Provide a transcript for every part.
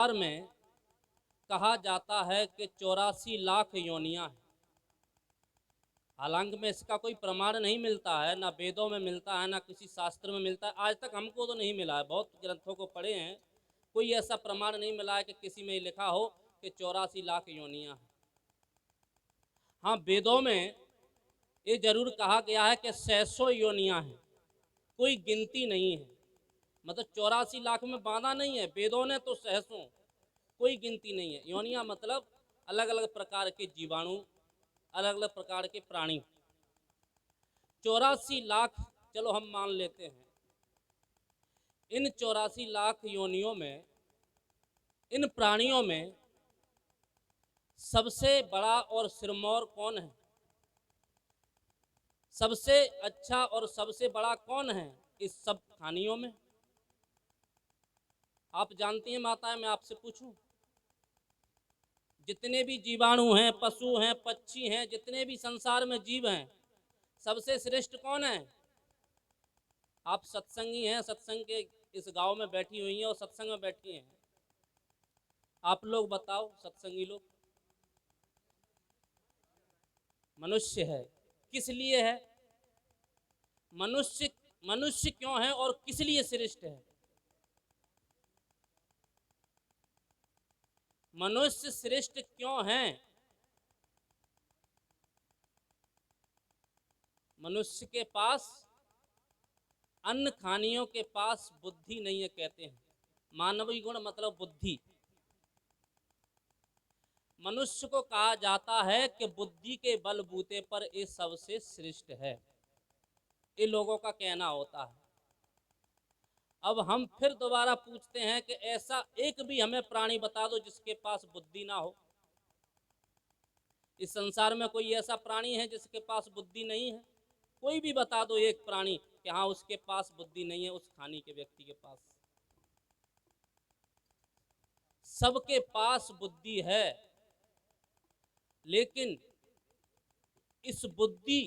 में कहा जाता है कि 84 लाख योनियां हैं। हालांकि में इसका कोई प्रमाण नहीं मिलता है, ना वेदों में मिलता है, ना किसी शास्त्र में मिलता है। आज तक हमको तो नहीं मिला है, बहुत ग्रंथों को पढ़े हैं, कोई ऐसा प्रमाण नहीं मिला है कि किसी में लिखा हो कि 84 लाख योनियां हैं। हाँ, वेदों में ये जरूर कहा गया है कि 600 योनियां हैं, कोई गिनती नहीं है। मतलब 84 लाख में बांधा नहीं है, वेदों ने तो 600, कोई गिनती नहीं है। योनियां मतलब अलग अलग प्रकार के जीवाणु, अलग अलग प्रकार के प्राणी। 84 लाख चलो हम मान लेते हैं। इन 84 लाख योनियों में, इन प्राणियों में सबसे बड़ा और सिरमौर कौन है? सबसे अच्छा और सबसे बड़ा कौन है इस सब प्राणियों में? आप जानती हैं माताएं, मैं आपसे पूछूं, जितने भी जीवाणु हैं, पशु हैं, पक्षी हैं, जितने भी संसार में जीव हैं, सबसे श्रेष्ठ कौन है? आप सत्संगी हैं, सत्संग के इस गांव में बैठी हुई हैं और सत्संग में बैठी हैं। आप लोग बताओ, सत्संगी लोग। मनुष्य है। किस लिए है? मनुष्य मनुष्य क्यों है और किस लिए श्रेष्ठ है? मनुष्य श्रेष्ठ क्यों है? मनुष्य के पास अन्न खानियों के पास बुद्धि नहीं है, कहते हैं। मानवीय गुण मतलब बुद्धि। मनुष्य को कहा जाता है कि बुद्धि के बलबूते पर ये सबसे श्रेष्ठ है, ये लोगों का कहना होता है। अब हम फिर दोबारा पूछते हैं कि ऐसा एक भी हमें प्राणी बता दो जिसके पास बुद्धि ना हो। इस संसार में कोई ऐसा प्राणी है जिसके पास बुद्धि नहीं है? कोई भी बता दो एक प्राणी कि हाँ उसके पास बुद्धि नहीं है, उस खानी के व्यक्ति के पास। सबके पास बुद्धि है, लेकिन इस बुद्धि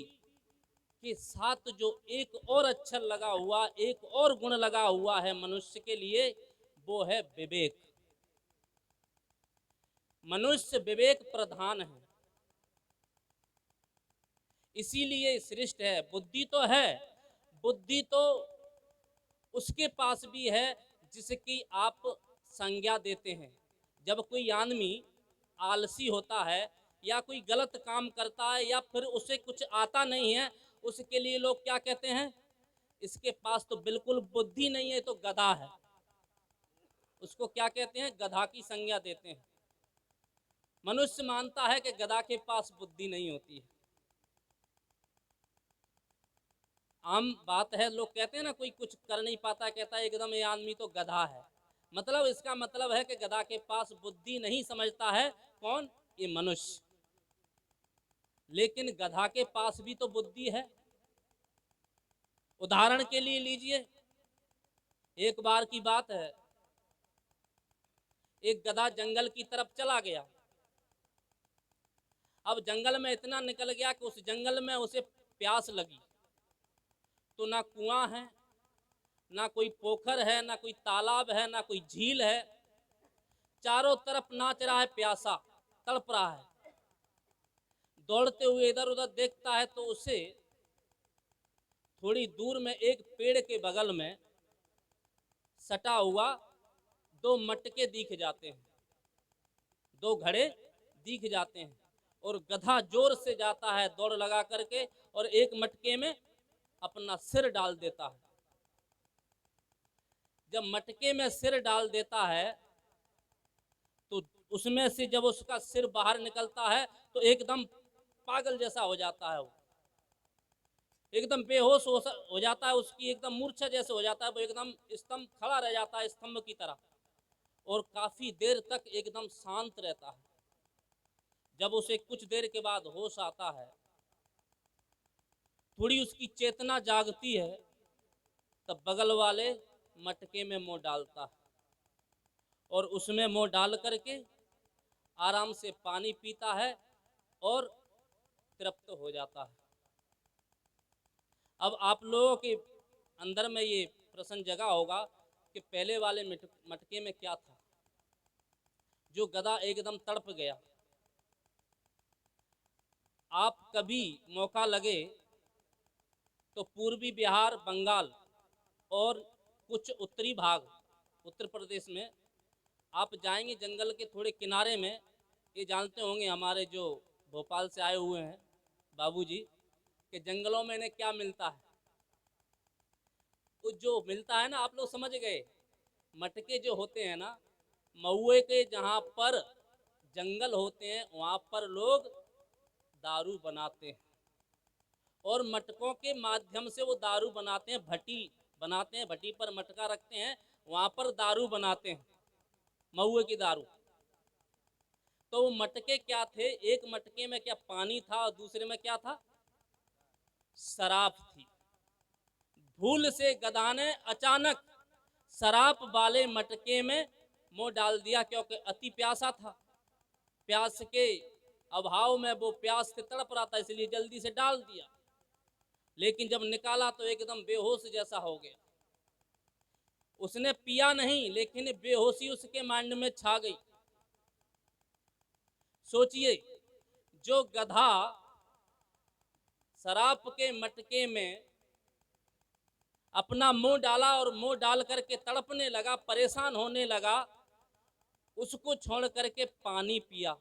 के साथ जो एक और अक्षर लगा हुआ, एक और गुण लगा हुआ है मनुष्य के लिए, वो है विवेक। मनुष्य विवेक प्रधान है, इसीलिए श्रेष्ठ है। बुद्धि तो है, बुद्धि तो उसके पास भी है जिसकी आप संज्ञा देते हैं। जब कोई आदमी आलसी होता है या कोई गलत काम करता है या फिर उसे कुछ आता नहीं है, उसके लिए लोग क्या कहते हैं? इसके पास तो बिल्कुल बुद्धि नहीं है, तो गधा है। उसको क्या कहते हैं? गधा की संज्ञा देते हैं। मनुष्य मानता है कि गधा के पास बुद्धि नहीं होती है। आम बात है, लोग कहते हैं ना कोई कुछ कर नहीं पाता, कहता है एकदम ये आदमी तो गधा है। मतलब इसका मतलब है कि गधा के पास बुद्धि नहीं, समझता है कौन? ये मनुष्य। लेकिन गधा के पास भी तो बुद्धि है। उदाहरण के लिए लीजिए, एक बार की बात है, एक गधा जंगल की तरफ चला गया। अब जंगल में इतना निकल गया कि उस जंगल में उसे प्यास लगी, तो ना कुआं है, ना कोई पोखर है, ना कोई तालाब है, ना कोई झील है। चारों तरफ नाच रहा है प्यासा, तड़प रहा है। दौड़ते हुए इधर उधर देखता है तो उसे थोड़ी दूर में एक पेड़ के बगल में सटा हुआ दो मटके दिख जाते हैं, दो घड़े दिख जाते हैं। और गधा जोर से जाता है दौड़ लगा करके और एक मटके में अपना सिर डाल देता है। जब मटके में सिर डाल देता है तो उसमें से जब उसका सिर बाहर निकलता है तो एकदम पागल जैसा हो जाता है, वो एकदम बेहोश हो जाता है, उसकी एकदम मूर्छा जैसे हो जाता है, वो एकदम स्तंभ खड़ा रह जाता है स्तंभ की तरह, और काफी देर तक एकदम शांत रहता है। जब उसे कुछ देर के बाद होश आता है, थोड़ी उसकी चेतना जागती है, तब बगल वाले मटके में मुंह डालता है और उसमें मुंह डाल करके आराम से पानी पीता है और तृप्त हो जाता है। अब आप लोगों के अंदर में ये प्रश्न जगा होगा कि पहले वाले मटके में क्या था? जो गधा एकदम तड़प गया। आप कभी मौका लगे तो पूर्वी बिहार, बंगाल और कुछ उत्तरी भाग उत्तर प्रदेश में आप जाएंगे, जंगल के थोड़े किनारे में, ये जानते होंगे हमारे जो भोपाल से आए हुए हैं बाबूजी, कि जंगलों में इन्हें क्या मिलता है। तो जो मिलता है ना, आप लोग समझ गए, मटके जो होते हैं ना, महुए के जहाँ पर जंगल होते हैं वहाँ पर लोग दारू बनाते हैं, और मटकों के माध्यम से वो दारू बनाते हैं। भट्टी बनाते हैं, भट्टी पर मटका रखते हैं, वहाँ पर दारू बनाते हैं, महुए की दारू। तो वो मटके क्या थे, एक मटके में क्या पानी था और दूसरे में क्या था, शराब थी। भूल से गधा ने अचानक शराब वाले मटके में मुंह डाल दिया, क्योंकि अति प्यासा था। प्यास के अभाव में वो प्यास से तड़प रहा था, इसलिए जल्दी से डाल दिया। लेकिन जब निकाला तो एकदम बेहोश जैसा हो गया। उसने पिया नहीं, लेकिन बेहोशी उसके माइंड में छा गई। सोचिए, जो गधा शराब के मटके में अपना मुंह डाला और मुंह डाल करके तड़पने लगा, परेशान होने लगा, उसको छोड़ करके पानी पिया।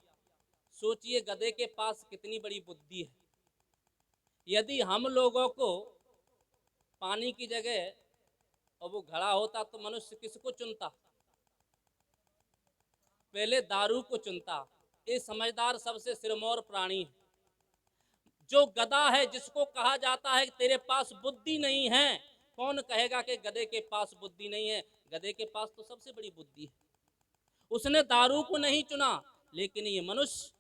सोचिए गधे के पास कितनी बड़ी बुद्धि है। यदि हम लोगों को पानी की जगह और वो घड़ा होता तो मनुष्य किसको चुनता, पहले दारू को चुनता। ये समझदार सबसे सिरमौर प्राणी है। जो गधा है, जिसको कहा जाता है कि तेरे पास बुद्धि नहीं है, कौन कहेगा कि गधे के पास बुद्धि नहीं है? गधे के पास तो सबसे बड़ी बुद्धि है। उसने दारू को नहीं चुना, लेकिन ये मनुष्य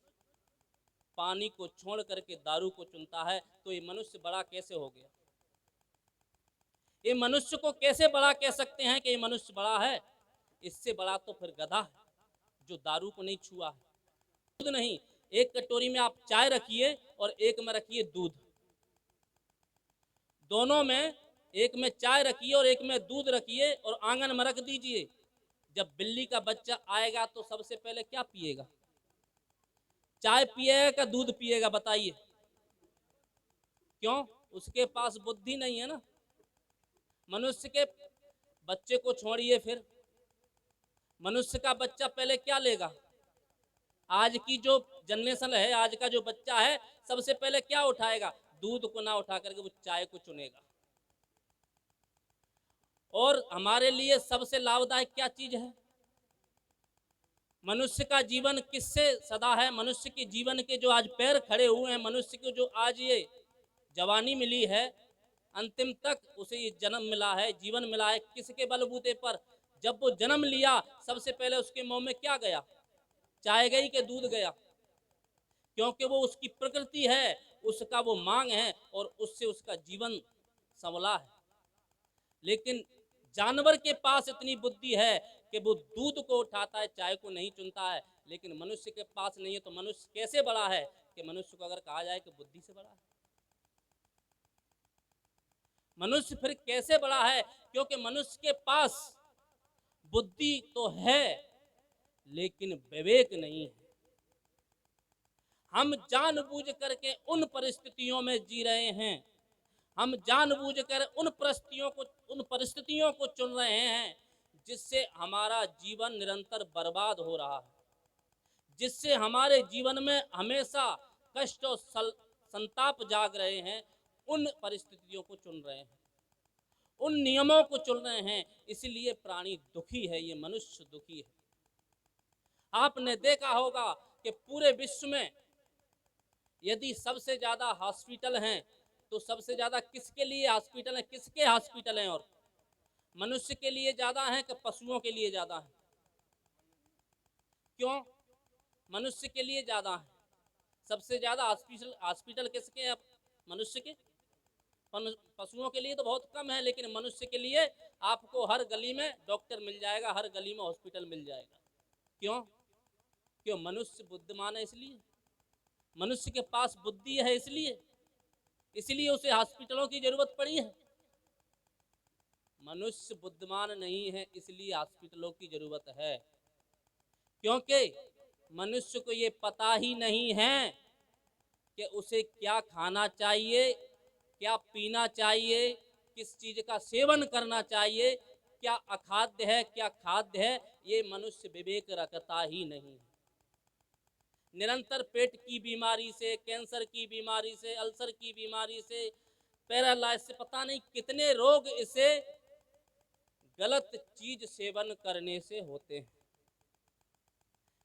पानी को छोड़ करके दारू को चुनता है। तो ये मनुष्य बड़ा कैसे हो गया? ये मनुष्य को कैसे बड़ा कह सकते हैं कि ये मनुष्य बड़ा है? इससे बड़ा तो फिर गधा है, जो दारू को नहीं छुआ है। दूध नहीं, एक कटोरी में आप चाय रखिए और एक में रखिए दूध, दोनों में, एक में चाय रखिए और एक में दूध रखिए और आंगन में रख दीजिए। जब बिल्ली का बच्चा आएगा तो सबसे पहले क्या पिएगा? चाय पिएगा का दूध पिएगा? बताइए क्यों? उसके पास बुद्धि नहीं है ना। मनुष्य के बच्चे को छोड़िए, फिर मनुष्य का बच्चा पहले क्या लेगा? आज की जो जनरेशन है, आज का जो बच्चा है, सबसे पहले क्या उठाएगा? दूध को ना उठा करके वो चाय को चुनेगा। और हमारे लिए सबसे लाभदायक क्या चीज है? मनुष्य का जीवन किससे सदा है? मनुष्य के जीवन के जो आज पैर खड़े हुए हैं, मनुष्य को जो आज ये जवानी मिली है, अंतिम तक उसे ये जन्म मिला है, जीवन मिला है, किसके बलबूते पर? जब वो जन्म लिया, सबसे पहले उसके मुंह में क्या गया? चाय गई कि दूध गया? क्योंकि वो उसकी प्रकृति है, उसका वो मांग है, और उससे उसका जीवन संवला है। लेकिन जानवर के पास इतनी बुद्धि है कि वो दूध को उठाता है, चाय को नहीं चुनता है। लेकिन मनुष्य के पास नहीं है। तो मनुष्य कैसे बड़ा है? कि मनुष्य को अगर कहा जाए कि बुद्धि से बड़ा है। मनुष्य फिर कैसे बड़ा है? क्योंकि मनुष्य के पास बुद्धि तो है, लेकिन विवेक नहीं है। हम जानबूझ करके उन परिस्थितियों में जी रहे हैं, हम जानबूझकर उन परिस्थितियों को चुन रहे हैं, जिससे हमारा जीवन निरंतर बर्बाद हो रहा है, जिससे हमारे जीवन में हमेशा कष्ट और संताप जाग रहे हैं। उन परिस्थितियों को चुन रहे हैं, उन नियमों को चुन रहे हैं, इसलिए प्राणी दुखी है, ये मनुष्य दुखी है। आपने देखा होगा कि पूरे विश्व में यदि सबसे ज्यादा हॉस्पिटल हैं, तो सबसे ज्यादा किसके लिए हॉस्पिटल है? किसके हॉस्पिटल हैं? और मनुष्य के लिए ज्यादा हैं कि पशुओं के लिए ज्यादा हैं? क्यों मनुष्य के लिए ज्यादा है? सबसे ज्यादा हॉस्पिटल किसके हैं? मनुष्य के। पशुओं के लिए तो बहुत कम है, लेकिन मनुष्य के लिए आपको हर गली में डॉक्टर मिल जाएगा, हर गली में हॉस्पिटल मिल जाएगा। क्यों? क्यों? मनुष्य बुद्धिमान है इसलिए, मनुष्य के पास बुद्धि है इसलिए उसे हॉस्पिटलों की जरूरत पड़ी है। मनुष्य बुद्धिमान नहीं है, इसलिए हॉस्पिटलों की जरूरत है। क्योंकि मनुष्य को ये पता ही नहीं है कि उसे क्या खाना चाहिए, क्या पीना चाहिए, किस चीज का सेवन करना चाहिए, क्या अखाद्य है क्या खाद्य है, ये मनुष्य विवेक रखता ही नहीं। निरंतर पेट की बीमारी से, कैंसर की बीमारी से, अल्सर की बीमारी से, पैरालाइसिस से, पता नहीं कितने रोग इसे गलत चीज सेवन करने से होते हैं।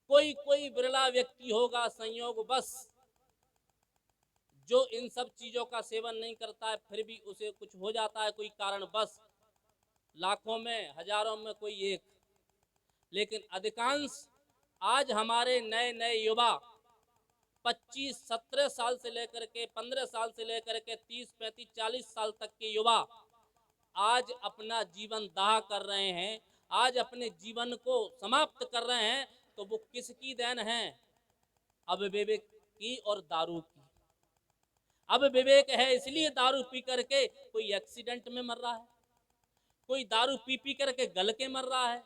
कोई कोई बिरला व्यक्ति होगा संयोग बस जो इन सब चीजों का सेवन नहीं करता है, फिर भी उसे कुछ हो जाता है कोई कारण बस, लाखों में हजारों में कोई एक। लेकिन अधिकांश आज हमारे नए नए युवा 25-17 साल से लेकर के 15 साल से लेकर के 30-35-40 साल तक के युवा आज अपना जीवन दाह कर रहे हैं, आज अपने जीवन को समाप्त कर रहे हैं। तो वो किसकी देन है? अविवेक की और दारू की। अब विवेक है इसलिए दारू पी करके कोई एक्सीडेंट में मर रहा है, कोई दारू पी पी करके गल के मर रहा है,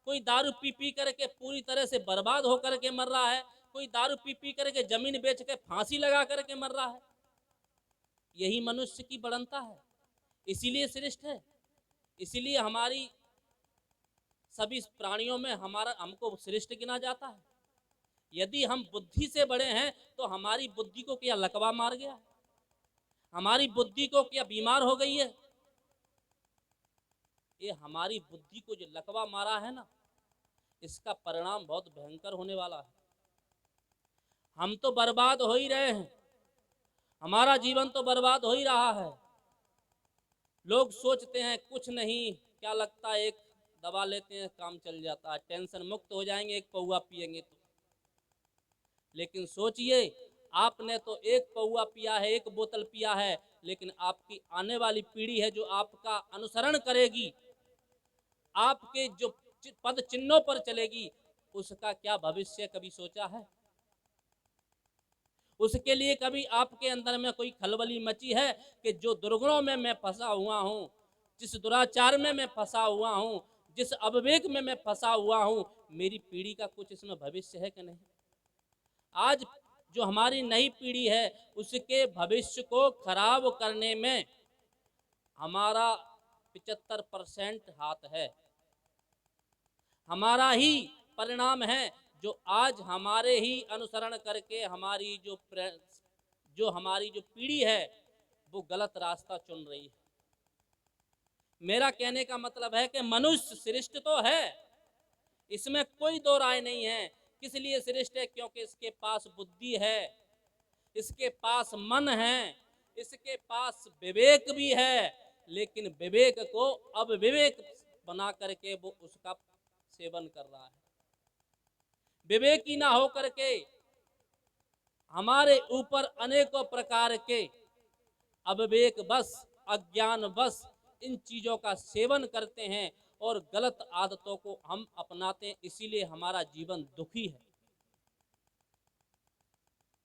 कोई दारू पी पी करके पूरी तरह से बर्बाद होकर के मर रहा है, कोई दारू पी पी करके जमीन बेच के फांसी लगा करके मर रहा है। यही मनुष्य की बड़नता है, इसीलिए श्रेष्ठ है, इसीलिए हमारी सभी प्राणियों में हमको श्रेष्ठ गिना जाता है। यदि हम बुद्धि से बड़े हैं तो हमारी बुद्धि को क्या लकवा मार गया, हमारी बुद्धि को क्या बीमार हो गई है? ये हमारी बुद्धि को जो लकवा मारा है ना, इसका परिणाम बहुत भयंकर होने वाला है। हम तो बर्बाद हो ही रहे हैं, हमारा जीवन तो बर्बाद हो ही रहा है। लोग सोचते हैं कुछ नहीं, क्या लगता है एक दवा लेते हैं काम चल जाता है, टेंशन मुक्त हो जाएंगे एक पौआ पिएंगे तो। लेकिन सोचिए, आपने तो एक पौआ पिया है, एक बोतल पिया है, लेकिन आपकी आने वाली पीढ़ी है जो आपका अनुसरण करेगी, आपके जो पद चिन्हों पर चलेगी, उसका क्या भविष्य कभी सोचा है? उसके लिए कभी आपके अंदर में कोई खलबली मची है कि जो दुर्गुणों में मैं फंसा हुआ हूं, जिस दुराचार में मैं फंसा हुआ हूं, जिस अविवेक में मैं फंसा हुआ हूं, मेरी पीढ़ी का कुछ इसमें भविष्य है कि नहीं? आज जो हमारी नई पीढ़ी है उसके भविष्य को खराब करने में हमारा 75% हाथ है, हमारा ही परिणाम है जो आज हमारे ही अनुसरण करके हमारी जो हमारी जो पीढ़ी है वो गलत रास्ता चुन रही है। मेरा कहने का मतलब है कि मनुष्य श्रेष्ठ तो है, इसमें कोई दो राय नहीं है। किस लिए श्रेष्ठ है? क्योंकि इसके पास बुद्धि है, इसके पास मन है, इसके पास विवेक भी है, लेकिन विवेक को अब विवेक बना करके वो उसका सेवन कर रहा है। विवेकी ना हो करके हमारे ऊपर अनेकों प्रकार के अविवेक बस, अज्ञान बस इन चीजों का सेवन करते हैं और गलत आदतों को हम अपनाते हैं, इसीलिए हमारा जीवन दुखी है।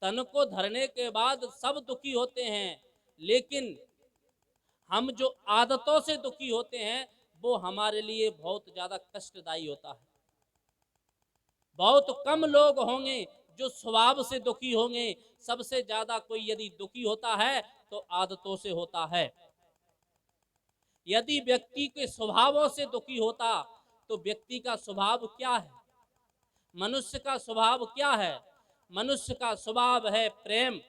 तन को धरने के बाद सब दुखी होते हैं, लेकिन हम जो आदतों से दुखी होते हैं वो हमारे लिए बहुत ज्यादा कष्टदायी होता है। बहुत कम लोग होंगे जो स्वभाव से दुखी होंगे, सबसे ज्यादा कोई यदि दुखी होता है तो आदतों से होता है। यदि व्यक्ति के स्वभावों से दुखी होता तो व्यक्ति का स्वभाव क्या है? मनुष्य का स्वभाव क्या है? मनुष्य का स्वभाव है प्रेम,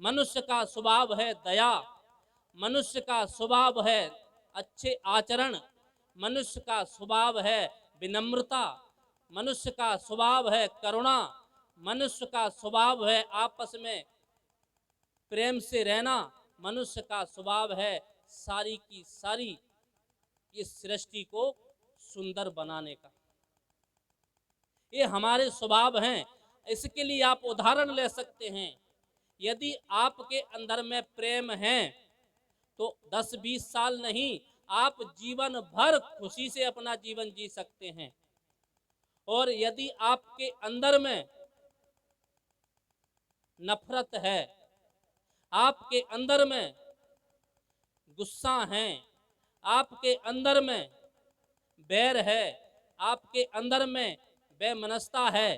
मनुष्य का स्वभाव है दया, मनुष्य का स्वभाव है अच्छे आचरण, मनुष्य का स्वभाव है विनम्रता, मनुष्य का स्वभाव है करुणा, मनुष्य का स्वभाव है आपस में प्रेम से रहना, मनुष्य का स्वभाव है सारी की सारी इस सृष्टि को सुंदर बनाने का। ये हमारे स्वभाव हैं। इसके लिए आप उदाहरण ले सकते हैं। यदि आपके अंदर में प्रेम है तो 10-20 साल नहीं, आप जीवन भर खुशी से अपना जीवन जी सकते हैं। और यदि आपके अंदर में नफरत है, आपके अंदर में गुस्सा है, आपके अंदर में बैर है, आपके अंदर में बेमनस्ता है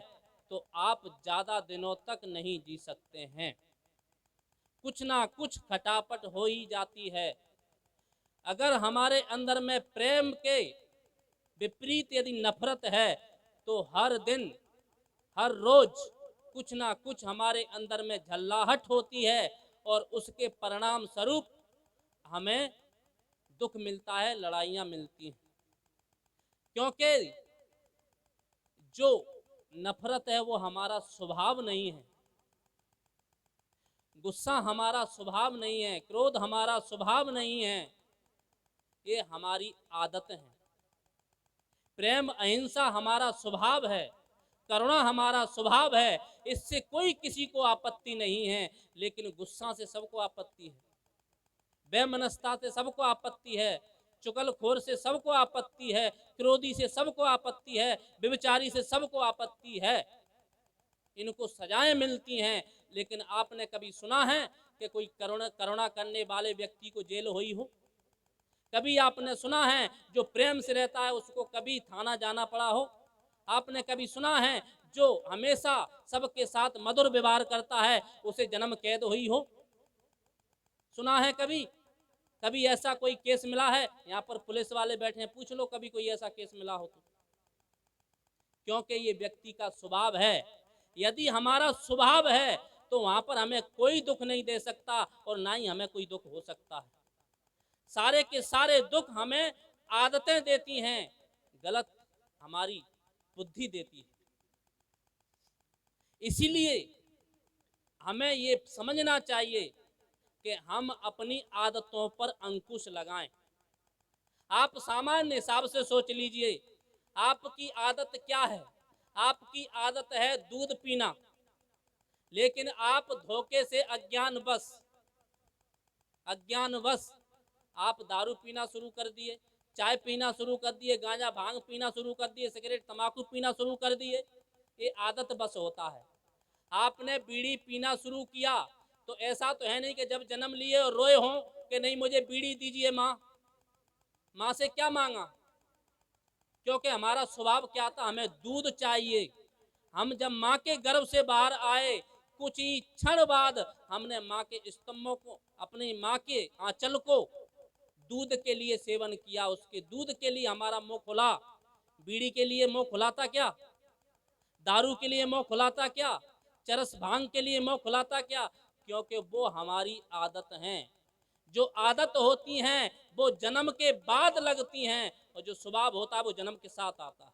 तो आप ज़्यादा दिनों तक नहीं जी सकते हैं। कुछ ना कुछ खटापट हो ही जाती है। अगर हमारे अंदर में प्रेम के विपरीत यदि नफरत है तो हर दिन हर रोज कुछ ना कुछ हमारे अंदर में झल्लाहट होती है और उसके परिणाम स्वरूप हमें दुख मिलता है, लड़ाइयाँ मिलती हैं। क्योंकि जो नफरत है वो हमारा स्वभाव नहीं है, गुस्सा हमारा स्वभाव नहीं है, क्रोध हमारा स्वभाव नहीं है, ये हमारी आदत है। प्रेम अहिंसा हमारा स्वभाव है, करुणा हमारा स्वभाव है, इससे कोई किसी को आपत्ति नहीं है। लेकिन गुस्सा से सबको आपत्ति है, बेमनस्ता से सबको आपत्ति है, चुगलखोर से सबको आपत्ति है, क्रोधी से सबको आपत्ति है, व्यभिचारी से सबको आपत्ति है। इनको सजाएं मिलती हैं। लेकिन आपने कभी सुना है कि कोई करुणा करने वाले व्यक्ति को जेल हुई हो? कभी आपने सुना है जो प्रेम से रहता है उसको कभी थाना जाना पड़ा हो? आपने कभी सुना है जो हमेशा सबके साथ मधुर व्यवहार करता है उसे जन्म कैद हुई हो? सुना है कभी? कभी ऐसा कोई केस मिला है? यहाँ पर पुलिस वाले बैठे हैं, पूछ लो कभी कोई ऐसा केस मिला हो तो। क्योंकि ये व्यक्ति का स्वभाव है। यदि हमारा स्वभाव है तो वहां पर हमें कोई दुख नहीं दे सकता और ना ही हमें कोई दुख हो सकता है। सारे के सारे दुख हमें आदतें देती हैं, गलत हमारी बुद्धि देती है। इसीलिए हमें ये समझना चाहिए कि हम अपनी आदतों पर अंकुश लगाएं। आप सामान्य हिसाब से सोच लीजिए, आपकी आदत क्या है? आपकी आदत है दूध पीना, लेकिन आप धोखे से अज्ञानवश आप दारू पीना शुरू कर दिए, चाय पीना शुरू कर दिए, गांजा भांग पीना शुरू कर दिए, सिगरेट तंबाकू पीना शुरू कर दिए। ये आदत बस होता है। आपने बीड़ी पीना शुरू किया तो ऐसा तो है नहीं कि जब जन्म लिए और रोए हों कि नहीं मुझे बीड़ी दीजिए माँ। माँ से क्या मांगा? क्योंकि हमारा स्वभाव क्या था, हमें दूध चाहिए। हम जब माँ के गर्भ से बाहर आए कुछ ही क्षण बाद हमने माँ के स्तंभों को, अपनी माँ के आंचल को दूध के लिए सेवन किया। उसके दूध के लिए हमारा मुंह खुला। बीड़ी के लिए मुंह खुला था क्या? दारू के लिए मुंह खुला था क्या? चरस भांग के लिए मुंह खुला था क्या? क्योंकि वो हमारी आदत हैं। जो आदत होती हैं वो जन्म के बाद लगती हैं और जो स्वभाव होता है वो जन्म के साथ आता है।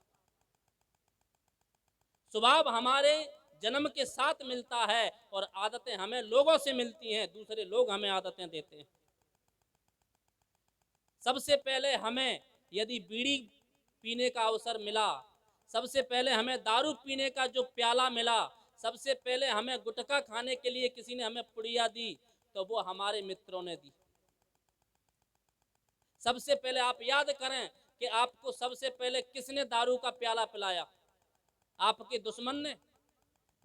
स्वभाव हमारे जन्म के साथ मिलता है और आदतें हमें लोगों से मिलती हैं, दूसरे लोग हमें आदतें देते हैं। सबसे पहले हमें यदि बीड़ी पीने का अवसर मिला, सबसे पहले हमें दारू पीने का जो प्याला मिला, सबसे पहले हमें गुटखा खाने के लिए किसी ने हमें पुड़िया दी तो वो हमारे मित्रों ने दी। सबसे पहले आप याद करें कि आपको सबसे पहले किसने दारू का प्याला पिलाया? आपके दुश्मन ने,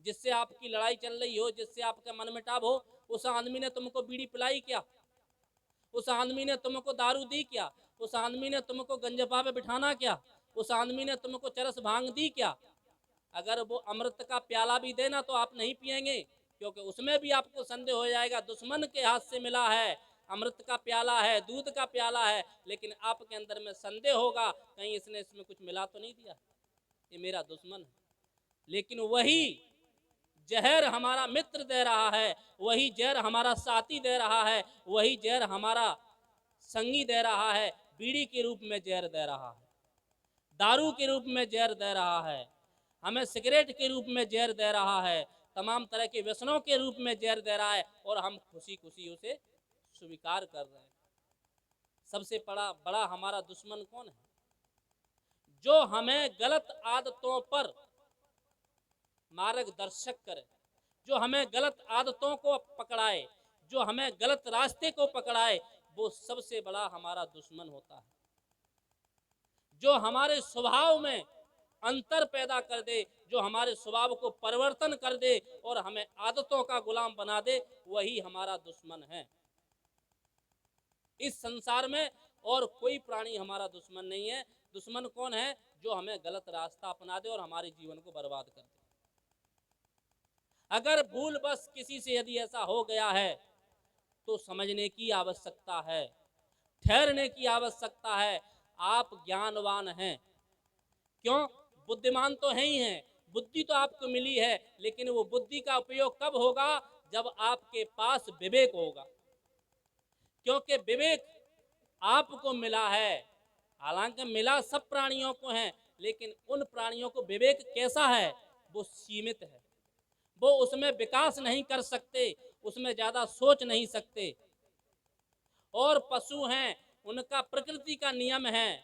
जिससे आपकी लड़ाई चल रही हो, जिससे आपका मनमुटाव हो, उस आदमी ने तुमको बीड़ी पिलाई क्या? उस आदमी ने तुमको दारू दी क्या? उस आदमी ने तुमको गंजपा पे बिठाना क्या? उस आदमी ने तुमको चरस भांग दी क्या? अगर वो अमृत का प्याला भी देना तो आप नहीं पिएंगे, क्योंकि उसमें भी आपको संदेह हो जाएगा, दुश्मन के हाथ से मिला है, अमृत का प्याला है, दूध का प्याला है, लेकिन आपके अंदर में संदेह होगा कहीं इसने इसमें कुछ मिला तो नहीं दिया, ये मेरा दुश्मन है। लेकिन वही जहर हमारा मित्र दे रहा है, वही जहर हमारा साथी दे रहा है, वही जहर हमारा संगी दे रहा है, बीड़ी के रूप में जहर दे रहा है, दारू के रूप में जहर दे रहा है, हमें सिगरेट के रूप में जहर दे रहा है, तमाम तरह के व्यसनों के रूप में जहर दे रहा है और हम खुशी खुशी उसे स्वीकार कर रहे हैं। सबसे बड़ा हमारा दुश्मन कौन है? जो हमें गलत आदतों पर मार्गदर्शक करे, जो हमें गलत आदतों को पकड़ाए, जो हमें गलत रास्ते को पकड़ाए, वो सबसे बड़ा हमारा दुश्मन होता है। जो हमारे स्वभाव में अंतर पैदा कर दे, जो हमारे स्वभाव को परिवर्तन कर दे और हमें आदतों का गुलाम बना दे, वही हमारा दुश्मन है। इस संसार में और कोई प्राणी हमारा दुश्मन नहीं है। दुश्मन कौन है? जो हमें गलत रास्ता अपना दे और हमारे जीवन को बर्बाद कर दे। अगर भूल बस किसी से यदि ऐसा हो गया है तो समझने की आवश्यकता है, ठहरने की आवश्यकता है। आप ज्ञानवान हैं, क्यों? बुद्धिमान तो है ही हैं, बुद्धि तो आपको मिली है, लेकिन वो बुद्धि का उपयोग कब होगा? जब आपके पास विवेक होगा। क्योंकि विवेक आपको मिला है, हालांकि मिला सब प्राणियों को है, लेकिन उन प्राणियों को विवेक कैसा है? वो सीमित है, वो उसमें विकास नहीं कर सकते, उसमें ज्यादा सोच नहीं सकते। और पशु हैं, उनका प्रकृति का नियम है,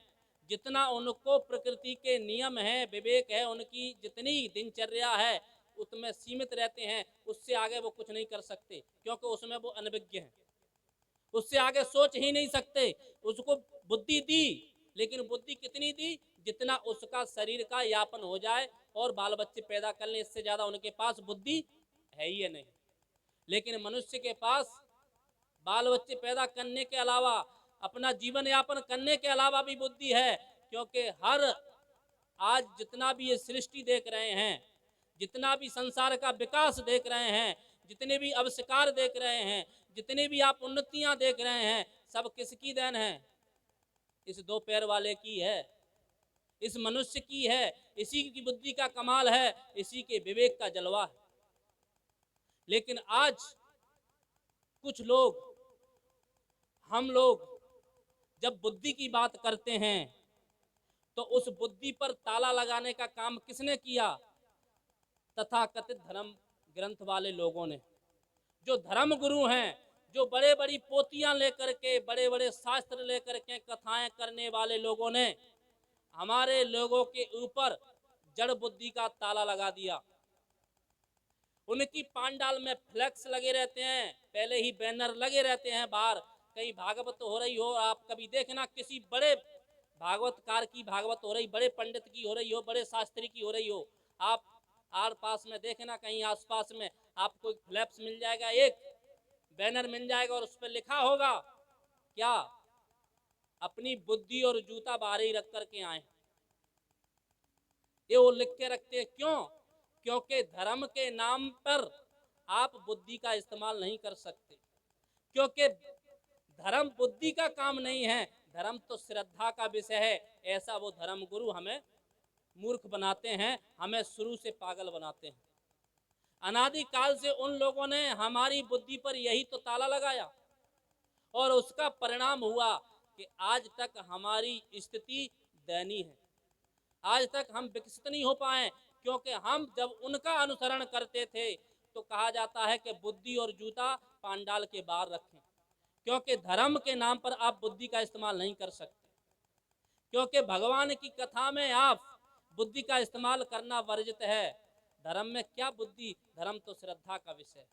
जितना उनको प्रकृति के नियम है, विवेक है, उनकी जितनी दिनचर्या है उसमें सीमित रहते हैं, उससे आगे वो कुछ नहीं कर सकते, क्योंकि उसमें वो अनभिज्ञ हैं, उससे आगे सोच ही नहीं सकते। उसको बुद्धि दी, लेकिन बुद्धि कितनी दी? जितना उसका शरीर का यापन हो जाए और बाल बच्चे पैदा कर ले, इससे ज्यादा उनके पास बुद्धि है ही नहीं। लेकिन मनुष्य के पास बाल बच्चे पैदा करने के अलावा, अपना जीवन यापन करने के अलावा भी बुद्धि है। क्योंकि हर आज जितना भी ये सृष्टि देख रहे हैं, जितना भी संसार का विकास देख रहे हैं, जितने भी आविष्कार देख रहे हैं, जितने भी आप उन्नतियां देख रहे हैं, सब किसकी देन है? इस दो पैर वाले की है, इस मनुष्य की है, इसी की बुद्धि का कमाल है, इसी के विवेक का जलवा है। लेकिन आज कुछ लोग, हम लोग जब बुद्धि की बात करते हैं तो उस बुद्धि पर ताला लगाने का काम किसने किया? तथाकथित धर्म ग्रंथ वाले लोगों ने, जो धर्म गुरु हैं, जो बड़े बड़ी पोतियां लेकर के, बड़े बड़े शास्त्र लेकर के कथाएं करने वाले लोगों ने हमारे लोगों के ऊपर जड़ बुद्धि का ताला लगा दिया। उनकी पांडाल में फ्लैक्स लगे रहते हैं, पहले ही बैनर लगे रहते हैं बाहर, कहीं भागवत हो रही हो, आप कभी देखना किसी बड़े भागवतकार की भागवत हो रही, बड़े पंडित की हो रही हो, बड़े शास्त्री की हो रही हो, आप आर पास में देखना, कहीं आसपास में आपको एक फ्लैप्स मिल जाएगा, एक बैनर मिल जाएगा और उस पर लिखा होगा क्या? अपनी बुद्धि और जूता बाहर ही रख करके आए। ये वो लिख के रखते हैं, क्यों? क्योंकि धर्म के नाम पर आप बुद्धि का इस्तेमाल नहीं कर सकते, क्योंकि धर्म बुद्धि का काम नहीं है, धर्म तो श्रद्धा का विषय है। ऐसा वो धर्म गुरु हमें मूर्ख बनाते हैं, हमें शुरू से पागल बनाते हैं। अनादि काल से उन लोगों ने हमारी बुद्धि पर यही तो ताला लगाया, और उसका परिणाम हुआ कि आज तक हमारी स्थिति दयनीय है। आज तक हम विकसित नहीं हो पाए, क्योंकि हम जब उनका अनुसरण करते थे तो कहा जाता है कि बुद्धि और जूता पांडाल के बाहर रखें, क्योंकि धर्म के नाम पर आप बुद्धि का इस्तेमाल नहीं कर सकते। क्योंकि भगवान की कथा में आप बुद्धि का इस्तेमाल करना वर्जित है। धर्म में क्या बुद्धि? धर्म तो श्रद्धा का विषय है।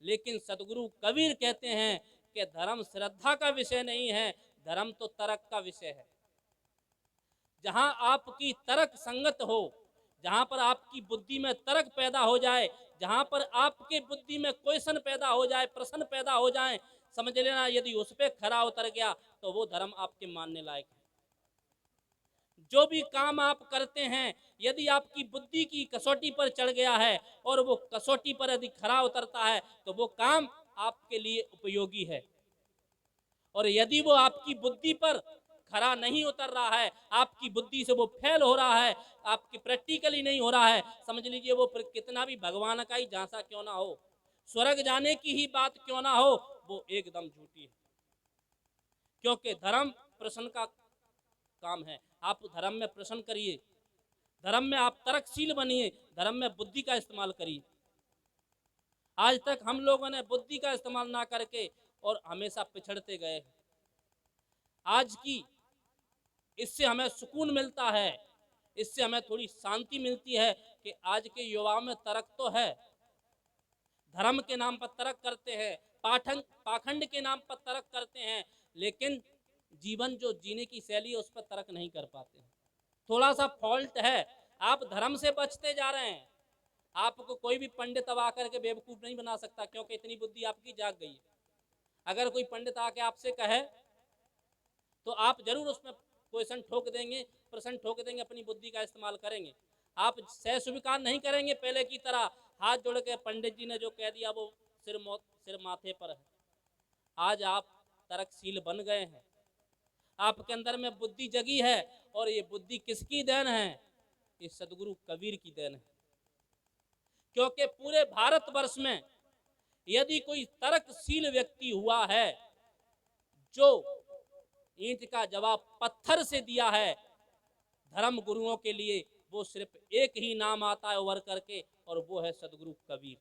लेकिन सदगुरु कबीर कहते हैं कि धर्म श्रद्धा का विषय नहीं है, धर्म तो तर्क का विषय है। जहां आपकी तर्क संगत हो, जहां पर आपकी बुद्धि में तर्क पैदा हो जाए, जहां पर आपके बुद्धि में क्वेश्चन पैदा हो जाए, प्रश्न पैदा हो जाए, समझ लेना यदि उस पर खरा उतर गया तो वो धर्म आपके मानने लायक है। जो भी काम आप करते हैं, यदि आपकी बुद्धि की कसौटी पर चढ़ गया है और वो कसौटी पर यदि खरा उतरता है तो वो काम आपके लिए उपयोगी है। और यदि वो आपकी बुद्धि पर खरा नहीं उतर रहा है, आपकी बुद्धि से वो फेल हो रहा है, आपकी प्रैक्टिकली नहीं हो रहा है, समझ लीजिए वो कितना भी भगवान का ही झांसा क्यों ना हो, स्वर्ग जाने की ही बात क्यों ना हो, वो एकदम झूठी है। क्योंकि धर्म प्रश्न का काम है। आप धर्म में प्रश्न करिए, धर्म में आप तर्कशील बनिए, धर्म में बुद्धि का इस्तेमाल करिए। आज तक हम लोगों ने बुद्धि का इस्तेमाल ना करके और हमेशा पिछड़ते गए। आज की इससे हमें सुकून मिलता है, इससे हमें थोड़ी शांति मिलती है कि आज के युवाओं में तर्क तो है। धर्म के नाम पर तर्क करते हैं, पाखंड के नाम पर तर्क करते हैं, लेकिन जीवन जो जीने की शैली है उस पर तर्क नहीं कर पाते। थोड़ा सा फॉल्ट है, आप धर्म से बचते जा रहे हैं। आपको कोई भी पंडित अब आकर के बेवकूफ नहीं बना सकता, क्योंकि इतनी बुद्धि आपकी जाग गई है। अगर कोई पंडित आके आपसे कहे तो आप जरूर उसमें क्वेश्चन ठोक देंगे, प्रश्न ठोक देंगे, अपनी बुद्धि का इस्तेमाल करेंगे। आप सह स्वीकार नहीं करेंगे पहले की तरह, हाथ जोड़ के पंडित जी ने जो कह दिया वो सिर माथे पर है। आज आप तर्कशील बन गए हैं, आपके अंदर में बुद्धि जगी है, और ये बुद्धि किसकी देन है? ये सदगुरु कबीर की देन है। क्योंकि पूरे भारतवर्ष में यदि कोई तर्कशील व्यक्ति हुआ है जो ईंट का जवाब पत्थर से दिया है धर्म गुरुओं के लिए, वो सिर्फ एक ही नाम आता है उभर करके, और वो है सदगुरु कबीर।